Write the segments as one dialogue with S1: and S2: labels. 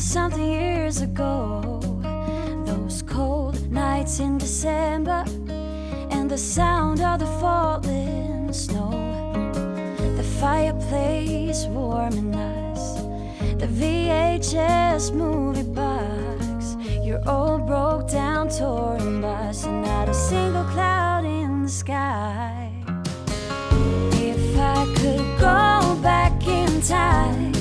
S1: something years ago. Those cold nights in December, and the sound of the falling snow. The fireplace warming us, the VHS movie box, your old broke down touring bus, and not a single cloud in the sky. If I could go back in time,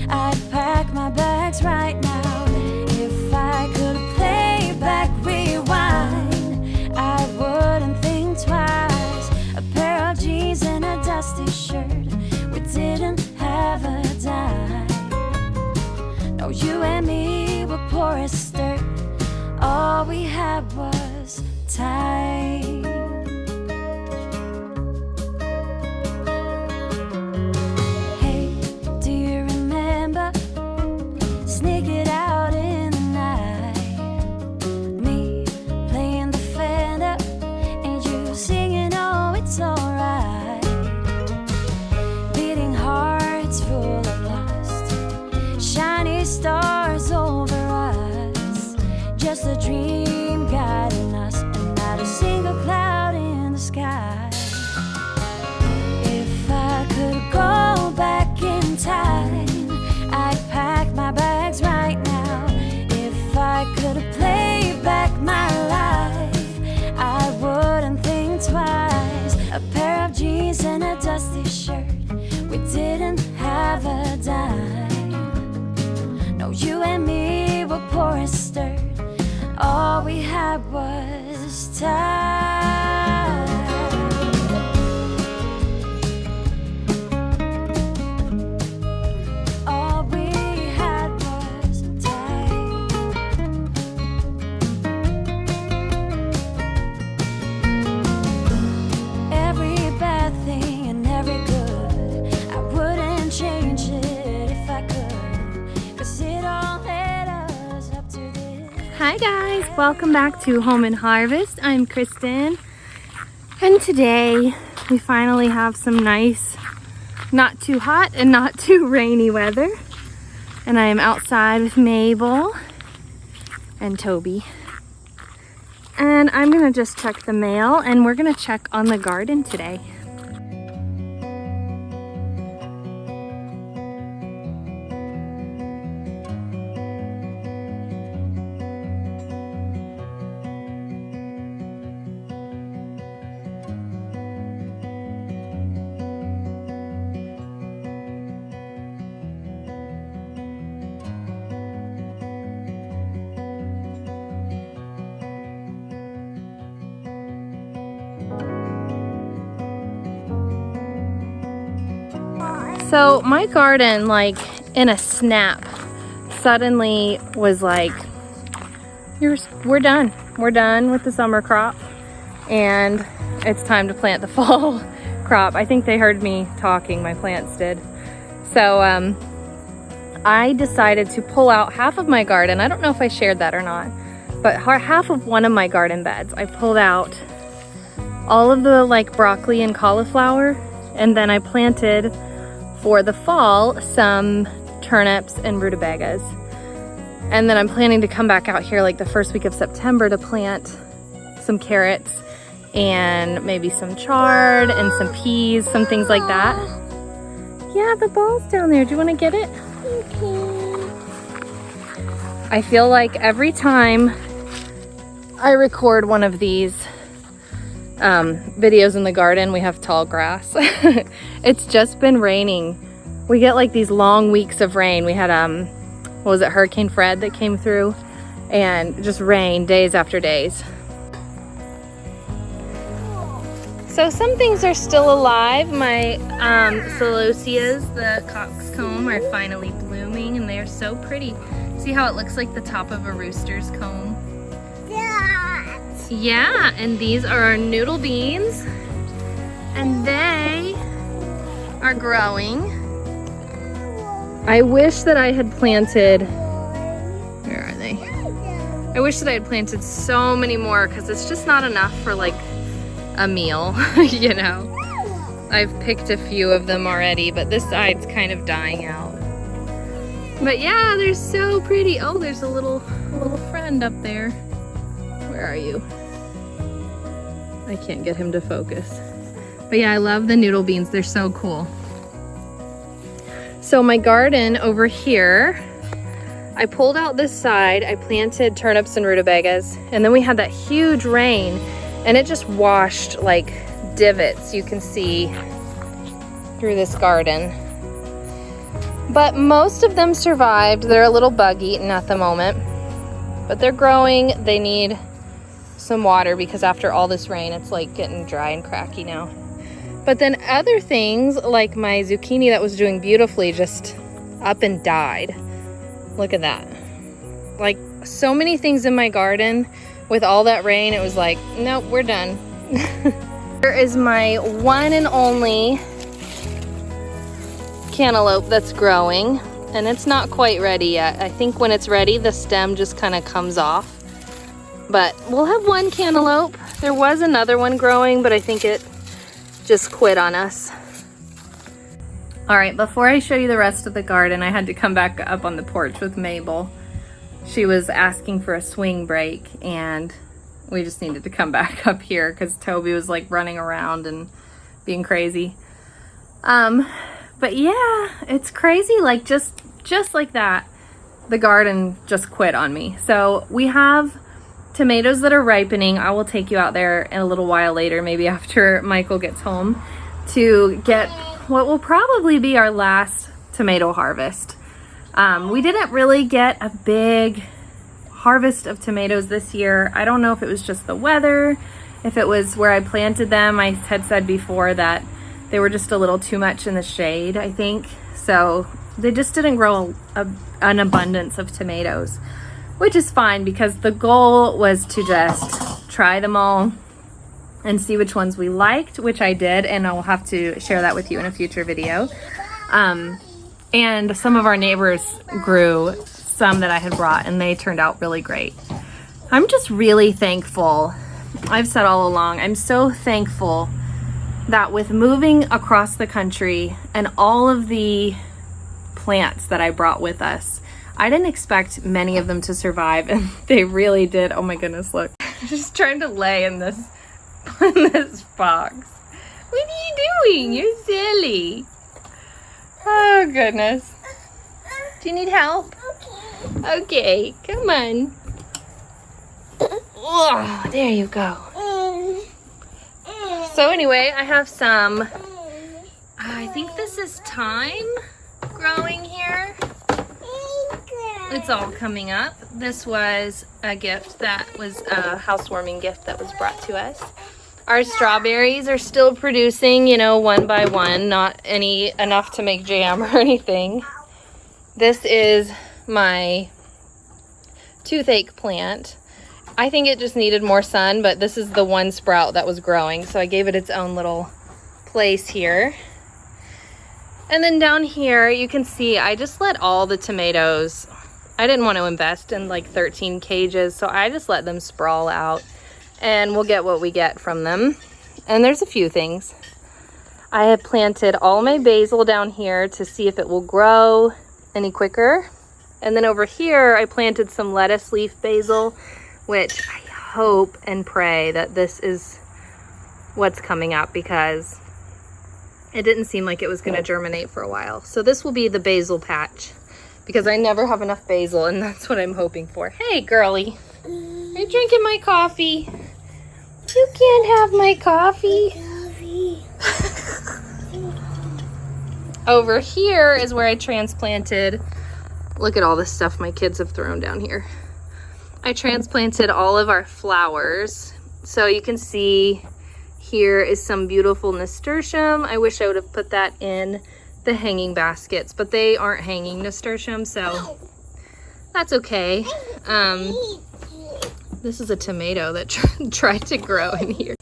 S1: I'd pack my bags right now. If I could play back, rewind, I wouldn't think twice. A pair of jeans and a dusty shirt, we didn't have a dime. No, you and me were poor as dirt, all we had was time. Sneak it out in the night, me playing the Fender and you singing, oh, it's alright. Beating hearts full of lust, shiny stars over us, just a dream guiding us, and not a single cloud in the sky. If I could go back in time, I'd pack my bags right now. If I could play back my life, I wouldn't think twice. A pair of jeans and a dusty shirt, we didn't have a dime. No, you and me were poor as dirt, all we had was time.
S2: Hi guys, welcome back to Home and Harvest. I'm Kristen, and today we finally have some nice, not too hot and not too rainy weather, and I am outside with Mabel and Toby, and I'm gonna just check the mail, and we're gonna check on the garden today. So my garden, like in a snap, suddenly was like, we're done with the summer crop, and it's time to plant the fall crop. I think they heard me talking, my plants did. So I decided to pull out half of my garden. I don't know if I shared that or not, but half of one of my garden beds, I pulled out all of the like broccoli and cauliflower, and then I planted for the fall some turnips and rutabagas. And then I'm planning to come back out here like the first week of September to plant some carrots and maybe some chard and some peas, some things like that. Yeah, the ball's down there. Do you want to get it? Okay. I feel like every time I record one of these videos in the garden, we have tall grass. It's just been raining. We get like these long weeks of rain. We had what was it, Hurricane Fred that came through, and just rain days after days. So some things are still alive. My celosias, the coxcomb, are finally blooming, and they are so pretty. See how it looks like the top of a rooster's comb? Yeah, and these are our noodle beans, and they are growing. I wish that I had planted, where are they? I wish that I had planted so many more, because it's just not enough for like a meal, you know. I've picked a few of them already, but this side's kind of dying out. But yeah, they're so pretty. Oh, there's a little friend up there. Where are you? I can't get him to focus. But yeah, I love the noodle beans. They're so cool. So my garden over here, I pulled out this side. I planted turnips and rutabagas, and then we had that huge rain, and it just washed like divots you can see through this garden. But most of them survived. They're a little bug-eaten at the moment, but they're growing. They need some water because after all this rain, it's like getting dry and cracky now. But then other things like my zucchini that was doing beautifully just up and died. Look at that. Like so many things in my garden with all that rain, it was like, nope, we're done. Here is my one and only cantaloupe that's growing, and it's not quite ready yet. I think when it's ready, the stem just kind of comes off. But we'll have one cantaloupe. There was another one growing, but I think it just quit on us. All right, before I show you the rest of the garden, I had to come back up on the porch with Mabel. She was asking for a swing break, and we just needed to come back up here because Toby was like running around and being crazy. But yeah, it's crazy. Like just like that, the garden just quit on me. So we have tomatoes that are ripening. I will take you out there in a little while later, maybe after Michael gets home, to get what will probably be our last tomato harvest. We didn't really get a big harvest of tomatoes this year. I don't know if it was just the weather, if it was where I planted them. I had said before that they were just a little too much in the shade, I think. So they just didn't grow an abundance of tomatoes, which is fine because the goal was to just try them all and see which ones we liked, which I did, and I'll have to share that with you in a future video. And some of our neighbors grew some that I had brought, and they turned out really great. I'm just really thankful. I've said all along, I'm so thankful that with moving across the country and all of the plants that I brought with us, I didn't expect many of them to survive, and they really did. Oh my goodness, look. I'm just trying to lay in this box. What are you doing? You're silly. Oh goodness. Do you need help? Okay, come on. Oh, there you go. So anyway, I have some, I think this is thyme growing here. It's all coming up. This was a gift that was a housewarming gift that was brought to us. Our strawberries are still producing, you know, one by one, not enough to make jam or anything. This is my toothache plant. I think it just needed more sun, but this is the one sprout that was growing, so I gave it its own little place here. And then down here, you can see I just let all the tomatoes, I didn't want to invest in like 13 cages, so I just let them sprawl out, and we'll get what we get from them. And there's a few things. I have planted all my basil down here to see if it will grow any quicker. And then over here, I planted some lettuce leaf basil, which I hope and pray that this is what's coming up, because it didn't seem like it was going to germinate for a while. So this will be the basil patch, because I never have enough basil, and that's what I'm hoping for. Hey, girly, are you drinking my coffee? You can't have my coffee. Over here is where I transplanted. Look at all this stuff my kids have thrown down here. I transplanted all of our flowers. So you can see here is some beautiful nasturtium. I wish I would have put that in the hanging baskets, but they aren't hanging nasturtium, so that's okay. This is a tomato that tried to grow in here.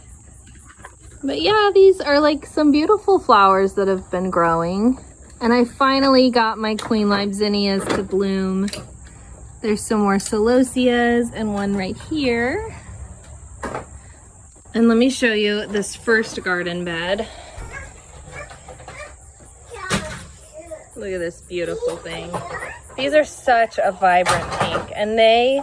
S2: But yeah, these are like some beautiful flowers that have been growing. And I finally got my queen lime zinnias to bloom. There's some more celosias and one right here. And let me show you this first garden bed. Look at this beautiful thing. These are such a vibrant pink, and they,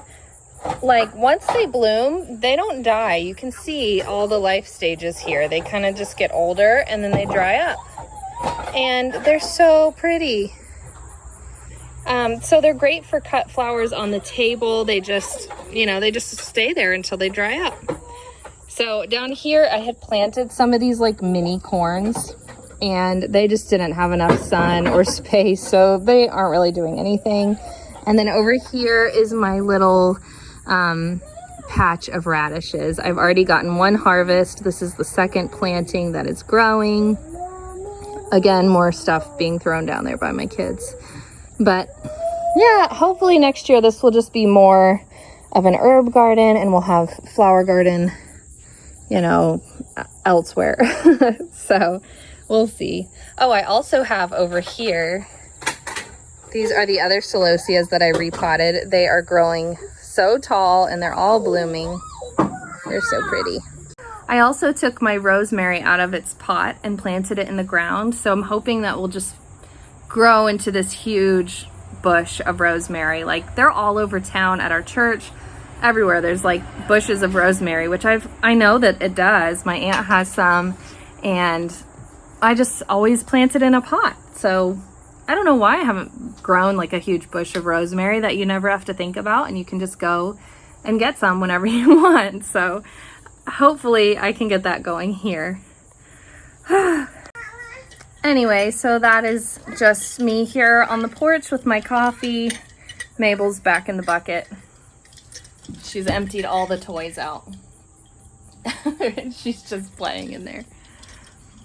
S2: like, once they bloom, they don't die. You can see all the life stages here. They kind of just get older and then they dry up. And they're so pretty. So they're great for cut flowers on the table. They just, you know, they just stay there until they dry up. So down here, I had planted some of these like mini corns, and they just didn't have enough sun or space, so they aren't really doing anything. And then over here is my little patch of radishes. I've already gotten one harvest. This is the second planting that is growing. Again, more stuff being thrown down there by my kids. But yeah, hopefully next year this will just be more of an herb garden, and we'll have flower garden, you know, elsewhere. So we'll see. Oh, I also have over here, these are the other celosias that I repotted. They are growing so tall and they're all blooming. They're so pretty. I also took my rosemary out of its pot and planted it in the ground. So I'm hoping that will just grow into this huge bush of rosemary. Like, they're all over town at our church. Everywhere there's like bushes of rosemary, which I know that it does. My aunt has some, and I just always plant it in a pot. So I don't know why I haven't grown like a huge bush of rosemary that you never have to think about, and you can just go and get some whenever you want. So hopefully I can get that going here. Anyway, so that is just me here on the porch with my coffee. Mabel's back in the bucket. She's emptied all the toys out. She's just playing in there.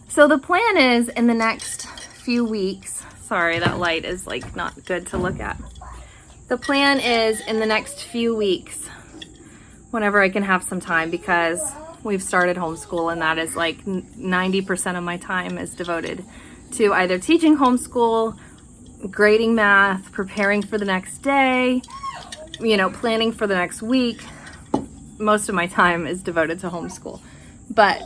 S2: So the plan is, in the next few weeks, sorry, that light is like not good to look at. The plan is, in the next few weeks, whenever I can have some time, because we've started homeschool, and that is like 90% of my time is devoted to either teaching homeschool, grading math, preparing for the next day, you know, planning for the next week. Most of my time is devoted to homeschool. But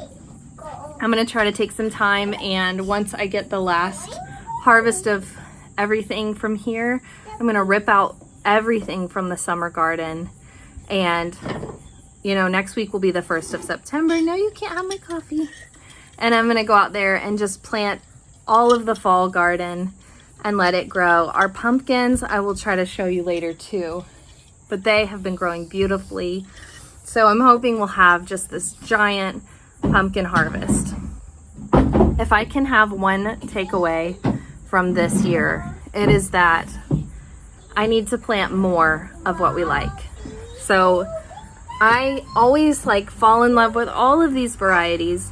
S2: I'm going to try to take some time, and once I get the last harvest of everything from here, I'm going to rip out everything from the summer garden. And, you know, next week will be the 1st of September. No, you can't have my coffee. And I'm going to go out there and just plant all of the fall garden and let it grow. Our pumpkins, I will try to show you later too, but they have been growing beautifully. So I'm hoping we'll have just this giant pumpkin harvest. If I can have one takeaway from this year, it is that I need to plant more of what we like. So I always like fall in love with all of these varieties.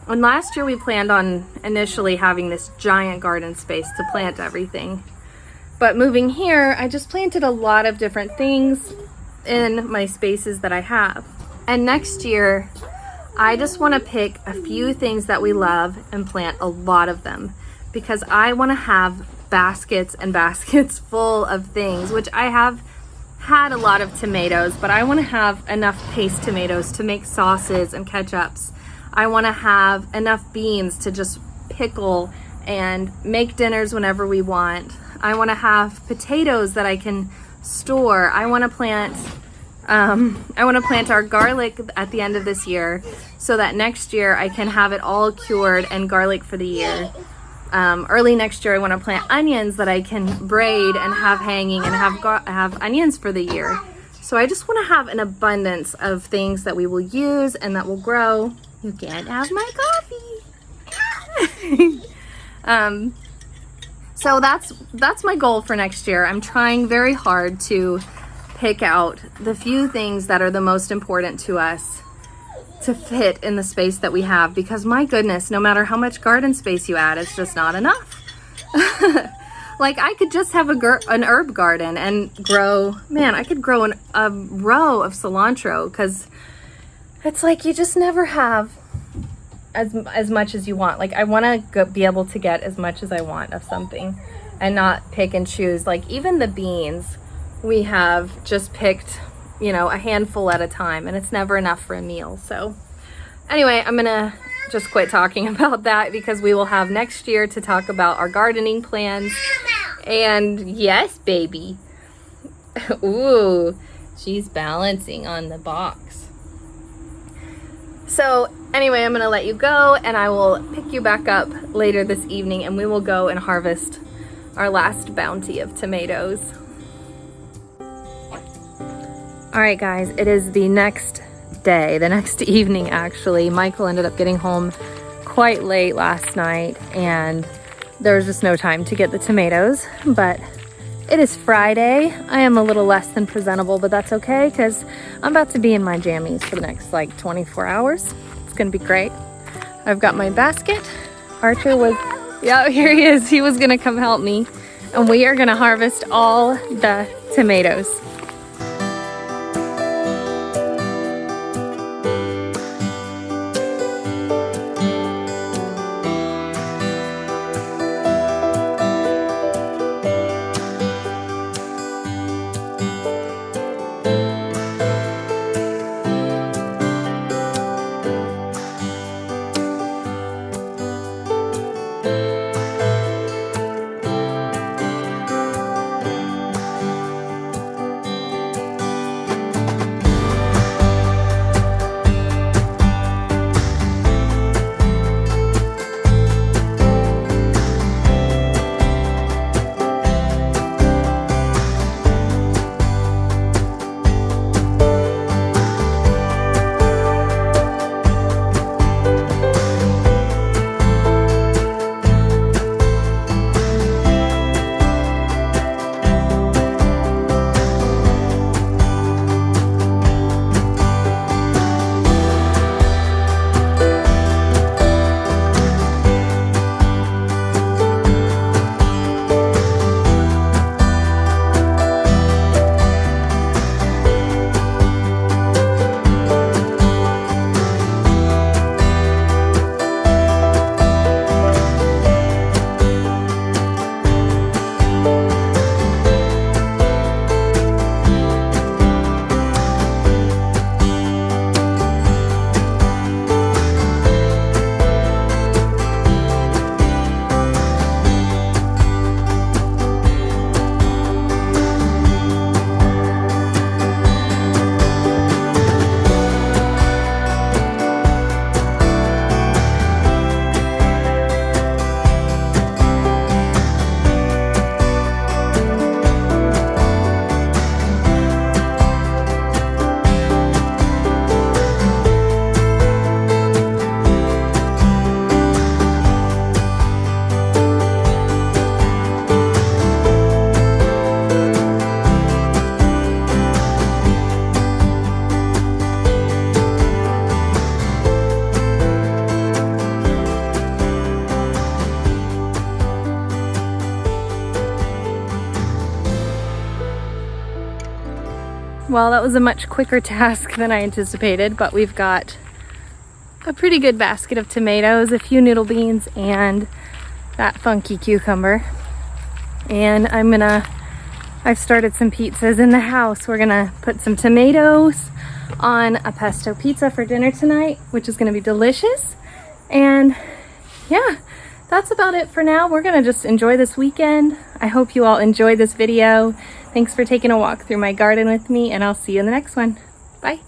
S2: And last year we planned on initially having this giant garden space to plant everything. But moving here, I just planted a lot of different things in my spaces that I have. And next year, I just want to pick a few things that we love and plant a lot of them, because I want to have baskets and baskets full of things, which I have had a lot of tomatoes, but I want to have enough paste tomatoes to make sauces and ketchups. I want to have enough beans to just pickle and make dinners whenever we want. I want to have potatoes that I can store. I want to plant our garlic at the end of this year, so that next year I can have it all cured and garlic for the year. Early next year I want to plant onions that I can braid and have hanging and have onions for the year. So I just want to have an abundance of things that we will use and that will grow. You can't have my coffee. So that's my goal for next year. I'm trying very hard to pick out the few things that are the most important to us to fit in the space that we have, because my goodness, no matter how much garden space you add, it's just not enough. Like, I could just have an herb garden and grow, man, I could grow a row of cilantro, because it's like you just never have as much as you want. Like, I want to be able to get as much as I want of something and not pick and choose. Like, even the beans, we have just picked, you know, a handful at a time, and it's never enough for a meal. So anyway, I'm gonna just quit talking about that, because we will have next year to talk about our gardening plans And yes, baby. Ooh, she's balancing on the box. So anyway, I'm gonna let you go and I will pick you back up later this evening and we will go and harvest our last bounty of tomatoes. All right, guys, it is the next day, the next evening actually. Michael ended up getting home quite late last night and there was just no time to get the tomatoes, but it is Friday. I am a little less than presentable, but that's okay because I'm about to be in my jammies for the next like 24 hours. It's gonna be great. I've got my basket. Archer was, yeah, here he is. He was gonna come help me and we are gonna harvest all the tomatoes. Well, that was a much quicker task than I anticipated, but we've got a pretty good basket of tomatoes, a few noodle beans, and that funky cucumber. And I've started some pizzas in the house. We're gonna put some tomatoes on a pesto pizza for dinner tonight, which is gonna be delicious. And yeah, that's about it for now. We're gonna just enjoy this weekend. I hope you all enjoyed this video. Thanks for taking a walk through my garden with me, and I'll see you in the next one. Bye.